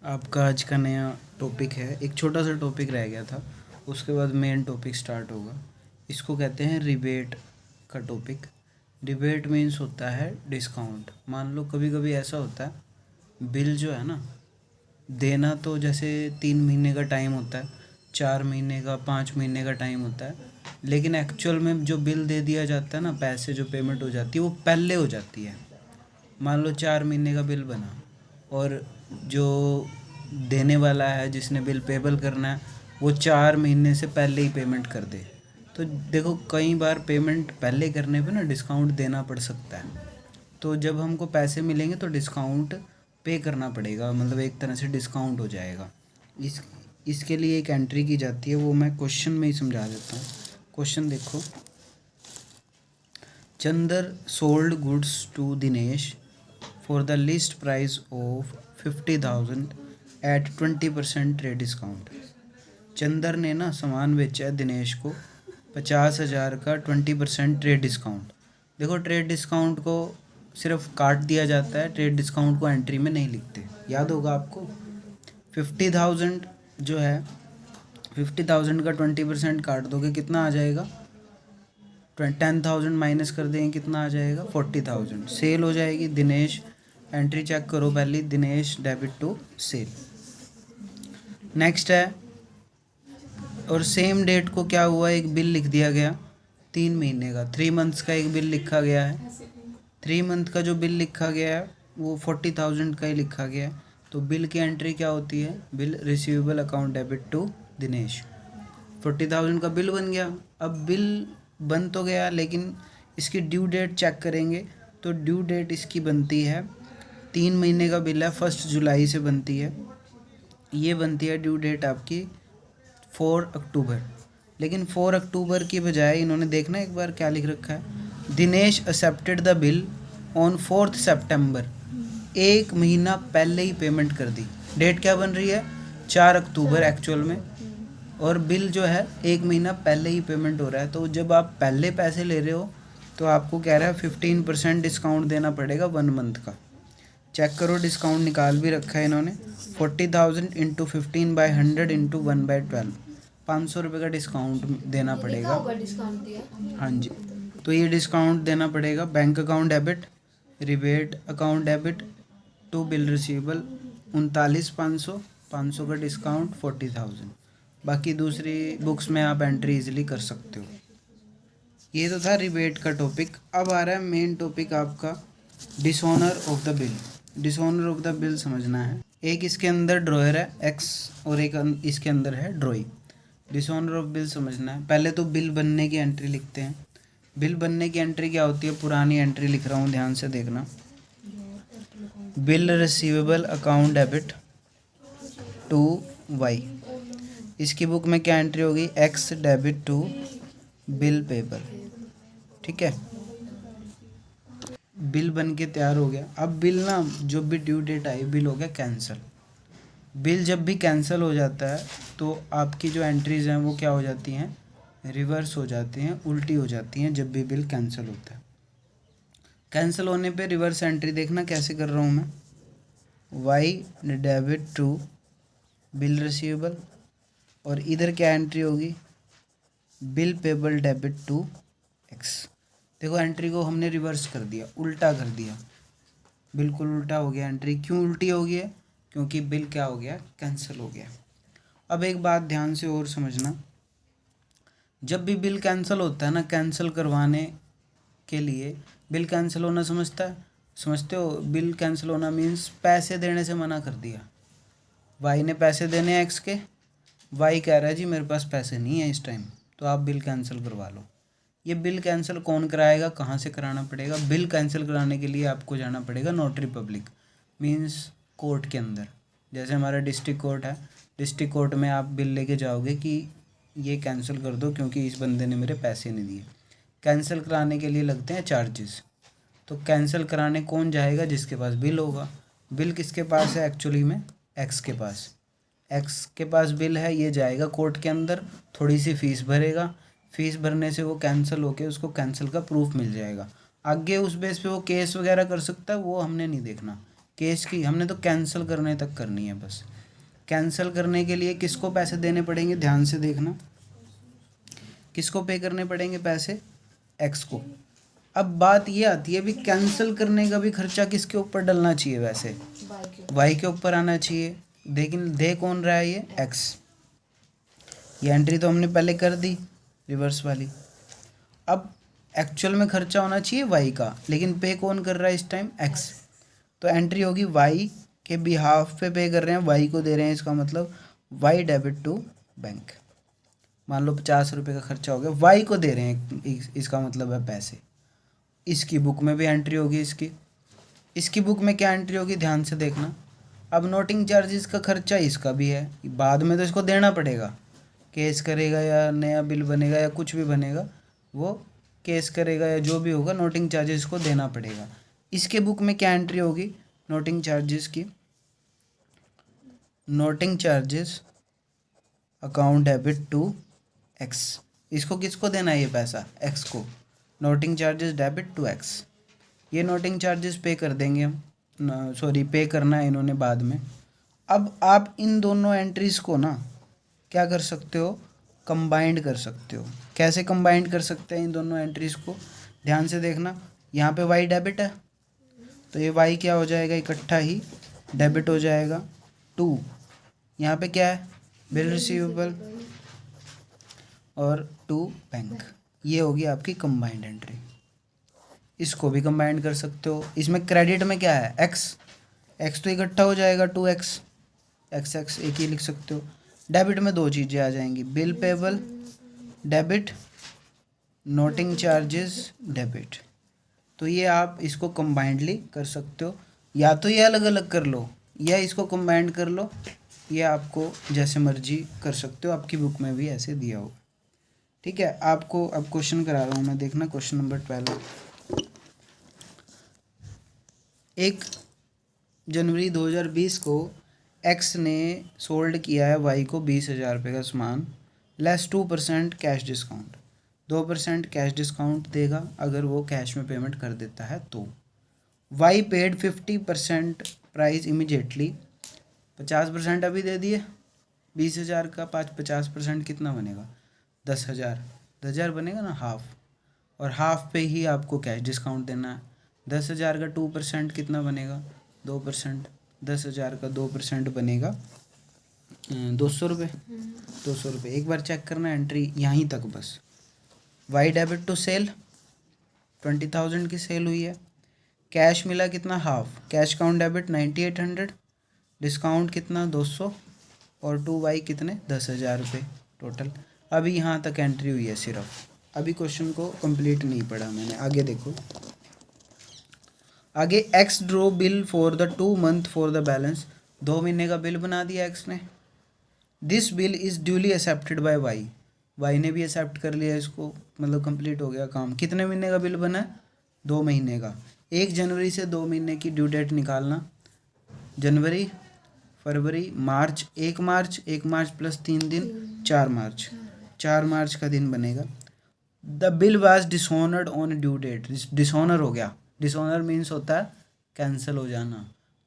आपका आज का नया टॉपिक है। एक छोटा सा टॉपिक रह गया था, उसके बाद मेन टॉपिक स्टार्ट होगा। इसको कहते हैं रिबेट का टॉपिक। रिबेट मीन्स होता है डिस्काउंट। मान लो कभी कभी ऐसा होता है, बिल जो है ना देना, तो जैसे 3 महीने का टाइम होता है, 4 महीने का, 5 महीने का टाइम होता है, लेकिन एक्चुअल में जो बिल दे दिया जाता है ना, पैसे जो पेमेंट हो जाती है वो पहले हो जाती है। मान लो 4 महीने का बिल बना और जो देने वाला है, जिसने बिल पेबल करना है, वो 4 महीने से पहले ही पेमेंट कर दे। तो देखो, कई बार पेमेंट पहले करने पे ना डिस्काउंट देना पड़ सकता है। तो जब हमको पैसे मिलेंगे तो डिस्काउंट पे करना पड़ेगा, मतलब एक तरह से डिस्काउंट हो जाएगा। इस इसके लिए एक एंट्री की जाती है, वो मैं क्वेश्चन में ही समझा देता हूँ। क्वेश्चन देखो, Chander sold goods to Dinesh for the list price of 50,000 at 20% trade discount. Chander ने ना सामान बेचा है दिनेश को 50,000 का 20% ट्रेड डिस्काउंट। देखो, ट्रेड डिस्काउंट को सिर्फ काट दिया जाता है, ट्रेड डिस्काउंट को एंट्री में नहीं लिखते, याद होगा आपको। 50,000 जो है, 50,000 का 20% काट दोगे कितना आ जाएगा? 10,000 माइनस कर देंगे, कितना आ जाएगा? 40,000। सेल हो जाएगी दिनेश। एंट्री चेक करो पहले, Dinesh debit to sale. Next है, और सेम डेट को क्या हुआ, एक बिल लिख दिया गया 3 महीने का, 3 मंथ्स का एक बिल लिखा गया है। 3 मंथ का जो बिल लिखा गया है वो 40,000 का ही लिखा गया है। तो बिल की एंट्री क्या होती है? Bill receivable account debit to Dinesh. 40,000 का बिल बन गया। अब बिल बन तो गया, लेकिन इसकी ड्यू डेट चेक करेंगे तो ड्यू डेट इसकी बनती है, 3 महीने का बिल है, 1 जुलाई से बनती है। ये बनती है ड्यू डेट आपकी 4 अक्टूबर। लेकिन 4 अक्टूबर की बजाय इन्होंने देखना एक बार क्या लिख रखा है, Dinesh accepted the bill on 4 सितंबर। 1 महीना पहले ही पेमेंट कर दी। डेट क्या बन रही है? 4 अक्टूबर एक्चुअल में, और बिल जो है 1 महीना पहले ही पेमेंट हो रहा है। तो जब आप पहले पैसे ले रहे हो तो आपको कह रहा है 15% डिस्काउंट देना पड़ेगा 1 मंथ का। चेक करो, डिस्काउंट निकाल भी रखा है इन्होंने। 40,000 इंटू 15/100 इंटू 1/12, 500 रुपये का डिस्काउंट देना पड़ेगा। हाँ जी, तो ये डिस्काउंट देना पड़ेगा। Bank account debit, rebate account debit to bill receivable 39,500, 500 का डिस्काउंट 40,000। बाकी दूसरी बुक्स में आप एंट्री इजीली कर सकते हो। ये तो था रिबेट का टॉपिक। अब आ रहा है मेन टॉपिक आपका, dishonour of the bill. Dishonour of the bill समझना है। एक इसके अंदर ड्रॉयर है एक्स और एक इसके अंदर है ड्रॉइंग। डिसऑनर ऑफ बिल समझना है। पहले तो बिल बनने की एंट्री लिखते हैं। बिल बनने की एंट्री क्या होती है? पुरानी एंट्री लिख रहा हूँ, ध्यान से देखना। Bill receivable account debit to Y. इसकी बुक में क्या एंट्री होगी? X debit to bill payable. ठीक है, बिल बन के तैयार हो गया। अब बिल ना, जो भी ड्यू डेट आई, बिल हो गया कैंसिल। बिल जब भी कैंसिल हो जाता है तो आपकी जो एंट्रीज हैं वो क्या हो जाती हैं? रिवर्स हो जाती हैं, उल्टी हो जाती हैं जब भी बिल कैंसिल होता है। कैंसिल होने पे रिवर्स एंट्री देखना कैसे कर रहा हूँ मैं। Y debit to bill receivable, और इधर क्या एंट्री होगी? Bill payable debit to X. देखो, एंट्री को हमने रिवर्स कर दिया, उल्टा कर दिया, बिल्कुल उल्टा हो गया एंट्री। क्यों उल्टी हो गई है? क्योंकि बिल क्या हो गया? कैंसिल हो गया। अब एक बात ध्यान से और समझना, जब भी बिल कैंसिल होता है ना, कैंसिल करवाने के लिए, बिल कैंसिल होना समझते हो? बिल कैंसिल होना मीन्स पैसे देने से मना कर दिया। वाई ने पैसे देने हैं एक्स के, वाई कह रहा है जी मेरे पास पैसे नहीं है इस टाइम, तो आप बिल कैंसिल करवा लो। ये बिल कैंसिल कौन कराएगा, कहाँ से कराना पड़ेगा? बिल कैंसिल कराने के लिए आपको जाना पड़ेगा नोटरी पब्लिक, मीन्स कोर्ट के अंदर। जैसे हमारा डिस्ट्रिक्ट कोर्ट है, डिस्ट्रिक्ट कोर्ट में आप बिल लेके जाओगे कि ये कैंसिल कर दो क्योंकि इस बंदे ने मेरे पैसे नहीं दिए। कैंसिल कराने के लिए लगते हैं चार्जेस। तो कैंसिल कराने कौन जाएगा? जिसके पास बिल होगा। बिल किसके पास है एक्चुअली में? एक्स के पास। एक्स के पास बिल है, ये जाएगा कोर्ट के अंदर, थोड़ी सी फीस भरेगा। फीस भरने से वो कैंसिल होके उसको कैंसिल का प्रूफ मिल जाएगा। आगे उस बेस पे वो केस वगैरह कर सकता है, वो हमने नहीं देखना। केस की हमने तो कैंसिल करने तक करनी है बस। कैंसिल करने के लिए किसको पैसे देने पड़ेंगे, ध्यान से देखना, किसको पे करने पड़ेंगे पैसे, एक्स को। अब बात ये आती है भी कैंसिल करने का भी खर्चा किसके ऊपर डलना चाहिए, वैसे वाई के ऊपर आना चाहिए, लेकिन दे कौन रहा है, ये एक्स। ये एंट्री तो हमने पहले कर दी रिवर्स वाली। अब एक्चुअल में खर्चा होना चाहिए वाई का, लेकिन पे कौन कर रहा है इस टाइम, एक्स। तो एंट्री होगी वाई के बिहाफ पे कर रहे हैं, वाई को दे रहे हैं, इसका मतलब वाई डेबिट टू बैंक। मान लो 50 रुपये का खर्चा हो गया, वाई को दे रहे हैं, इसका मतलब है पैसे। इसकी बुक में भी एंट्री होगी, इसकी बुक में क्या एंट्री होगी, ध्यान से देखना। अब नोटिंग चार्जेस का खर्चा इसका भी है, बाद में तो इसको देना पड़ेगा, केस करेगा या नया बिल बनेगा या कुछ भी बनेगा, वो केस करेगा या जो भी होगा, नोटिंग चार्जेस को देना पड़ेगा। इसके बुक में क्या एंट्री होगी नोटिंग चार्जेस की, noting charges account debit to X. इसको किसको देना है ये पैसा, एक्स को। Noting charges debit to X, ये नोटिंग चार्जेस पे कर देंगे हम, सॉरी पे करना है इन्होंने बाद में। अब आप इन दोनों एंट्रीज़ को ना क्या कर सकते हो, कंबाइंड कर सकते हो। कैसे कंबाइंड कर सकते हैं इन दोनों एंट्रीज़ को, ध्यान से देखना। यहाँ पे वाई डेबिट है, तो ये वाई क्या हो जाएगा, इकट्ठा ही डेबिट हो जाएगा टू, यहाँ पे क्या है, बिल रिसीवेबल, और टू बैंक। ये होगी आपकी कंबाइंड एंट्री। इसको भी कंबाइंड कर सकते हो। इसमें क्रेडिट में क्या है, एक्स, एक्स तो इकट्ठा हो जाएगा टू एक्स, एक्स एक्स एक ही लिख सकते हो। डेबिट में दो चीज़ें आ जाएंगी, bill payable debit, noting charges debit. तो ये आप इसको कंबाइंडली कर सकते हो, या तो ये अलग अलग कर लो या इसको कंबाइंड कर लो, ये आपको जैसे मर्जी कर सकते हो, आपकी बुक में भी ऐसे दिया होगा। ठीक है, आपको अब क्वेश्चन करा रहा हूँ मैं, देखना क्वेश्चन नंबर 12। 1 जनवरी 2020 को एक्स ने सोल्ड किया है वाई को 20,000 रुपये का सामान, less 2% cash discount. 2% cash discount देगा अगर वो कैश में पेमेंट कर देता है तो। वाई पेड 50% प्राइस इमीडिएटली, 50% अभी दे दिए 20,000 का, 50% कितना बनेगा, 10,000, 10,000 बनेगा ना, हाफ। और हाफ पे ही आपको कैश डिस्काउंट देना है। 10,000 का 2% कितना बनेगा, 2%। 10,000 का 2% बनेगा 200 रुपये, 200 रुपये। एक बार चेक करना एंट्री यहीं तक बस। वाई डेबिट टू सेल, 20,000 की सेल हुई है, कैश मिला कितना, half. Cash count debit 9800, discount कितना 200, और टू वाई कितने 10,000 रुपये टोटल। अभी यहाँ तक एंट्री हुई है सिर्फ, अभी क्वेश्चन को कंप्लीट नहीं पढ़ा मैंने। आगे देखो, आगे X drew bill for the 2 month for the balance, 2 महीने का बिल बना दिया एक्स ने। This bill is duly accepted by Y, Y ने भी एक्सेप्ट कर लिया इसको, मतलब कंप्लीट हो गया काम। कितने महीने का बिल बना है, 2 महीने का। 1 जनवरी से 2 महीने की ड्यू डेट निकालना, जनवरी, फरवरी, मार्च। 1 मार्च, 1 मार्च प्लस 3 दिन, 4 मार्च, 4 मार्च का दिन बनेगा। The bill was dishonoured on due date, dishonour हो गया। डिसऑनर मीन्स होता है कैंसिल हो जाना,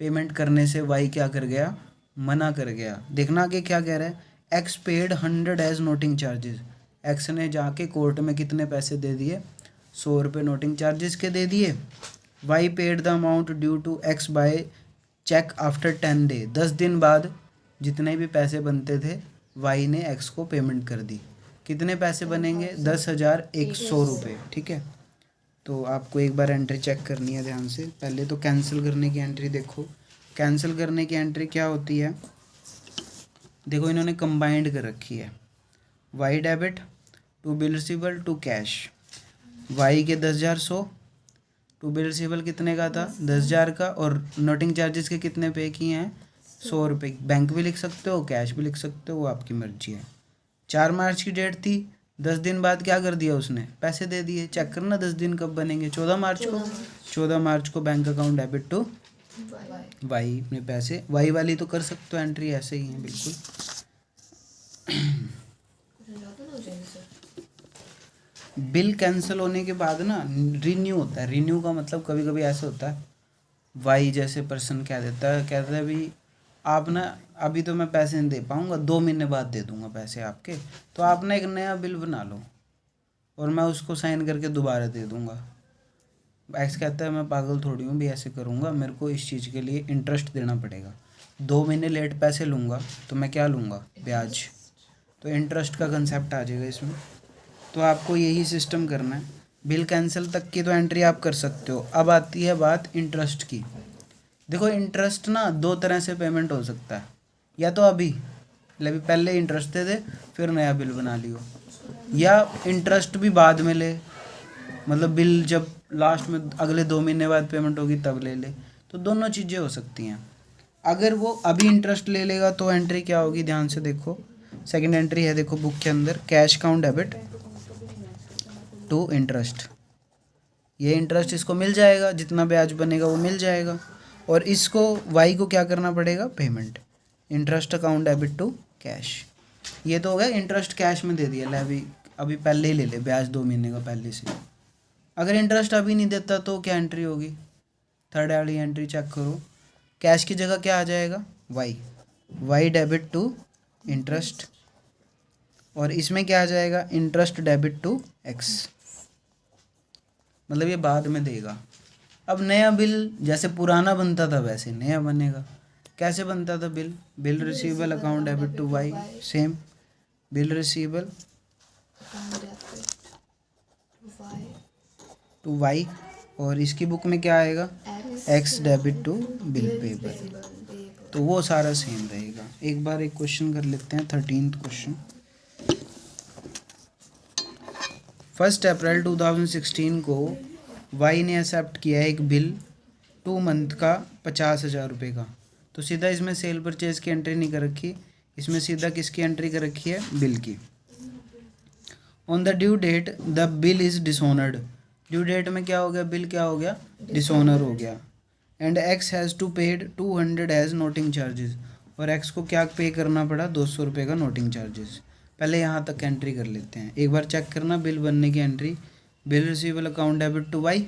पेमेंट करने से वाई क्या कर गया, मना कर गया। देखना कि क्या कह रहा है, X paid 100 as noting charges. X ने जाके कोर्ट में कितने पैसे दे दिए, 100 रुपये नोटिंग चार्जेस के दे दिए। Y paid the amount due to X by cheque after 10 day, 10 दिन बाद जितने भी पैसे बनते थे वाई ने एक्स को पेमेंट कर दी। कितने पैसे बनेंगे, 10,100 रुपये। ठीक है, तो आपको एक बार एंट्री चेक करनी है ध्यान से। पहले तो कैंसिल करने की एंट्री देखो, कैंसिल करने की एंट्री क्या होती है, देखो इन्होंने कंबाइंड कर रखी है। Y debit to bill receivable to cash, Y के 10,100, टू बिल रिसीवेबल कितने का था, 10,000 का, और नोटिंग चार्जेस के कितने पे किए हैं, 100 रुपये। बैंक भी लिख सकते हो, कैश भी लिख सकते हो, वो आपकी मर्जी है। 4 मार्च की डेट थी, 10 दिन बाद क्या कर दिया उसने, पैसे दे दिए। चेक करना 10 दिन कब बनेंगे, 14 मार्च को। 14 मार्च को bank account debit to Y में पैसे। वाई वाली तो कर सकते हो एंट्री, ऐसे ही है बिल्कुल। बिल कैंसिल होने के बाद ना रिन्यू होता है। रिन्यू का मतलब कभी कभी ऐसा होता है, वाई जैसे पर्सन क्या देता है, कहता है भी आप ना अभी तो मैं पैसे नहीं दे पाऊँगा, 2 महीने बाद दे दूँगा पैसे आपके, तो आप ना एक नया बिल बना लो और मैं उसको साइन करके दोबारा दे दूँगा। एक्स कहता है मैं पागल थोड़ी हूँ भी ऐसे करूँगा, मेरे को इस चीज़ के लिए इंटरेस्ट देना पड़ेगा, 2 महीने लेट पैसे लूँगा तो मैं क्या लूँगा, ब्याज। तो इंटरेस्ट का कंसेप्ट आ जाएगा इसमें। तो आपको यही सिस्टम करना है। बिल कैंसिल तक की तो एंट्री आप कर सकते हो। अब आती है बात इंटरेस्ट की। देखो इंटरेस्ट ना 2 तरह से पेमेंट हो सकता है, या तो अभी पहले इंटरेस्ट दे दे फिर नया बिल बना लियो, या इंटरेस्ट भी बाद में ले, मतलब बिल जब लास्ट में अगले 2 महीने बाद पेमेंट होगी तब ले ले। तो दोनों चीज़ें हो सकती हैं। अगर वो अभी इंटरेस्ट ले लेगा तो एंट्री क्या होगी, ध्यान से देखो। सेकंड एंट्री है, देखो बुक के अंदर, cash account debit to interest. ये इंटरेस्ट इसको मिल जाएगा, जितना ब्याज बनेगा वो मिल जाएगा, और इसको वाई को क्या करना पड़ेगा, payment. Interest account debit to cash. ये तो हो गया इंटरेस्ट कैश में दे दिया, ले अभी पहले ही ले ले ब्याज 2 महीने का पहले से। अगर इंटरेस्ट अभी नहीं देता तो क्या एंट्री होगी, थर्ड वाली एंट्री चेक करो। कैश की जगह क्या आ जाएगा, वाई डेबिट टू इंटरेस्ट, और इसमें क्या आ जाएगा, इंटरेस्ट डेबिट टू एक्स। मतलब ये बाद में देगा। अब नया बिल जैसे पुराना बनता था वैसे नया बनेगा। कैसे बनता था bill, bill receivable account debit to Y, same bill receivable to Y, और इसकी बुक में क्या आएगा, X debit to bill payable. तो वो सारा सेम रहेगा। एक बार एक क्वेश्चन कर लेते हैं, 13th क्वेश्चन। 1 अप्रैल 2016 को वाई ने एक्सेप्ट किया है एक बिल 2 मंथ का 50,000 रुपये का। तो सीधा इसमें सेल परचेज की एंट्री नहीं कर रखी, इसमें सीधा किसकी एंट्री कर रखी है, बिल की। On the due date the bill is dishonoured. Due date में क्या हो गया, बिल क्या हो गया, डिसऑनर हो गया। And X has to paid 200 as noting charges, और एक्स को क्या पे करना पड़ा, 200 रुपये का नोटिंग चार्जेस। पहले यहाँ तक एंट्री कर लेते हैं, एक बार चेक करना बिल बनने की entry. Bill receivable account debit to Y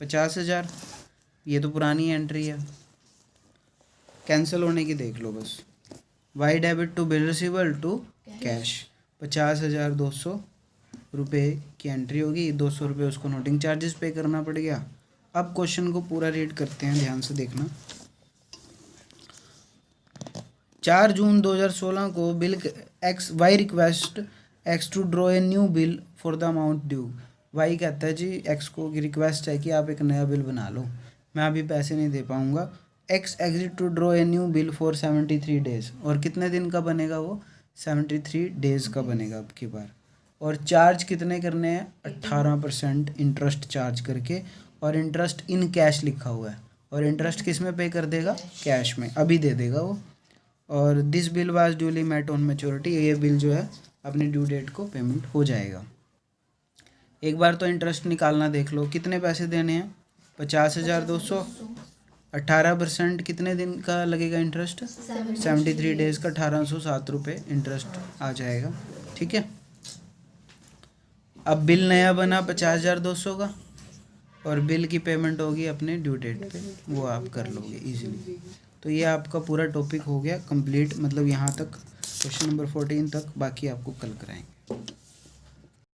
50,000, ये तो पुरानी एंट्री है, कैंसिल होने की देख लो बस। Y debit to bill receivable to cash, 50,200 रुपये की एंट्री होगी, 200 रुपये उसको नोटिंग चार्जेस पे करना पड़ गया। अब क्वेश्चन को पूरा रीड करते हैं, ध्यान से देखना। 4 जून 2016 को bill X Y request X to draw a new bill for the amount due. Y कहता है जी एक्स को रिक्वेस्ट है कि आप एक नया बिल बना लो, मैं अभी पैसे नहीं दे पाऊँगा। X agreed to draw a new bill for 73 days, और कितने दिन का बनेगा वो, 73 डेज़ का बनेगा अब की बार। और चार्ज कितने करने हैं, 18% इंटरेस्ट चार्ज करके, और इंटरेस्ट इन कैश लिखा हुआ है, और इंटरेस्ट किस में पे कर देगा, कैश में, अभी दे देगा वो। और this bill was duly met on maturity, ये बिल जो है अपनी ड्यू डेट को पेमेंट हो जाएगा। एक बार तो इंटरेस्ट निकालना देख लो, कितने पैसे देने हैं, 50,200, 18% कितने दिन का लगेगा इंटरेस्ट, 73 डेज़ का 1807 रुपये इंटरेस्ट आ जाएगा। ठीक है, अब बिल नया बना 50,200 का, और बिल की पेमेंट होगी अपने ड्यू डेट पे, वो आप कर लोगे इजीली। तो ये आपका पूरा टॉपिक हो गया कंप्लीट, मतलब यहाँ तक क्वेश्चन नंबर 14 तक, बाकी आपको कल कराएंगे।